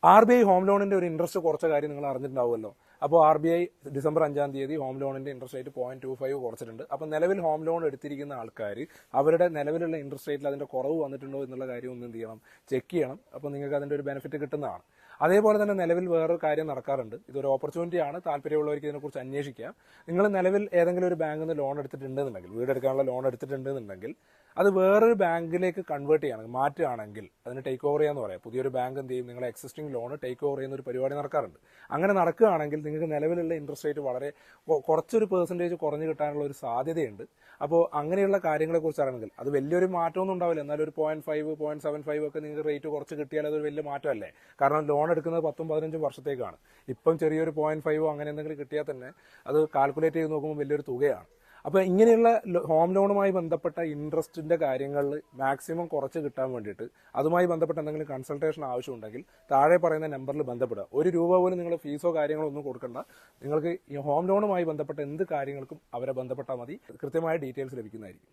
RBI home ലോണിന്റെ ഒരു interest കുറച്ച കാര്യം നിങ്ങൾ അറിഞ്ഞിട്ടുണ്ടാവുമല്ലോ. അപ്പോൾ RBI ഡിസംബർ 5-ാം തീയതി ഹോം ലോണിന്റെ ഇൻട്രസ്റ്റ് റേറ്റ് 0.25 കുറച്ചിട്ടുണ്ട്. അപ്പോൾ നിലവിൽ ഹോം ലോൺ എടുത്തിരിക്കുന്ന ആൾക്കാർ അവരുടെ നിലവിലുള്ള ഇൻട്രസ്റ്റ് റേറ്റിൽ അതിന്റെ കുറവ് വന്നിട്ടുണ്ടോ എന്നുള്ള കാര്യം ഒന്ന് എന്ത് ചെയ്യണം, ചെക്ക് ചെയ്യണം. അപ്പോൾ നിങ്ങൾക്ക് അതിന്റെ ഒരു ബെനിഫിറ്റ് കിട്ടുന്നതാണ്. അതേപോലെ തന്നെ നിലവിൽ വേറൊരു കാര്യം നടക്കാറുണ്ട്. ഇതൊരു ഓപ്പർച്യൂണിറ്റി ആണ്. താല്പര്യമുള്ളവർക്ക് ഇതിനെക്കുറിച്ച് അന്വേഷിക്കാം. നിങ്ങൾ നിലവിൽ ഏതെങ്കിലും ഒരു ബാങ്കിൽ നിന്ന് ലോൺ എടുത്തിട്ടുണ്ടെന്നുണ്ടെങ്കിൽ, വീടെടുക്കാനുള്ള ലോൺ എടുത്തിട്ടുണ്ടെന്നുണ്ടെങ്കിൽ അത് വേറൊരു ബാങ്കിലേക്ക് കൺവേർട്ട് ചെയ്യുകയാണെങ്കിൽ, മാറ്റുകയാണെങ്കിൽ അതിന് ടേക്ക് ഓവർ ചെയ്യാന്ന് പറയാം. പുതിയൊരു ബാങ്ക് എന്ത് ചെയ്യും, നിങ്ങളെ എക്സിസ്റ്റിംഗ് ലോൺ ടേക്ക് ഓവർ ചെയ്യുന്ന ഒരു പരിപാടി നടക്കാറുണ്ട്. അങ്ങനെ നടക്കുകയാണെങ്കിൽ നിങ്ങൾക്ക് നിലവിലുള്ള ഇൻട്രസ്റ്റ് റേറ്റ് വളരെ കുറച്ചൊരു പെർസെൻറ്റേജ് കുറഞ്ഞു കിട്ടാനുള്ള ഒരു സാധ്യതയുണ്ട്. അപ്പോൾ അങ്ങനെയുള്ള കാര്യങ്ങളെക്കുറിച്ച് അറിയണമെങ്കിൽ അത് വലിയൊരു മാറ്റമൊന്നും ഉണ്ടാവില്ല. എന്നാലും ഒരു 0.5, 0.75 ഒക്കെ നിങ്ങൾക്ക് റേറ്റ് കുറച്ച് കിട്ടിയാൽ അതൊരു വലിയ മാറ്റമല്ലേ. കാരണം ലോൺ എടുക്കുന്നത് 10-15 വർഷത്തേക്കാണ്. ഇപ്പം ചെറിയൊരു 0.5 അങ്ങനെ എന്തെങ്കിലും കിട്ടിയാൽ തന്നെ അത് കാൽക്കുലേറ്റ് ചെയ്ത് നോക്കുമ്പോൾ വലിയൊരു തുകയാണ്. അപ്പോൾ ഇങ്ങനെയുള്ള ഹോം ലോണുമായി ബന്ധപ്പെട്ട ഇൻട്രസ്റ്റിന്റെ കാര്യങ്ങളിൽ മാക്സിമം കുറച്ച് കിട്ടാൻ വേണ്ടിയിട്ട് അതുമായി ബന്ധപ്പെട്ട എന്തെങ്കിലും കൺസൾട്ടേഷൻ ആവശ്യമുണ്ടെങ്കിൽ താഴെ പറയുന്ന നമ്പറിൽ ബന്ധപ്പെടുക. ₹1 പോലും നിങ്ങൾ ഫീസോ കാര്യങ്ങളോ ഒന്നും കൊടുക്കണ്ട. നിങ്ങൾക്ക് ഈ ഹോം ലോണുമായി ബന്ധപ്പെട്ട എന്ത് കാര്യങ്ങൾക്കും അവരെ ബന്ധപ്പെട്ടാൽ മതി. കൃത്യമായ ഡീറ്റെയിൽസ് ലഭിക്കുന്നതായിരിക്കും.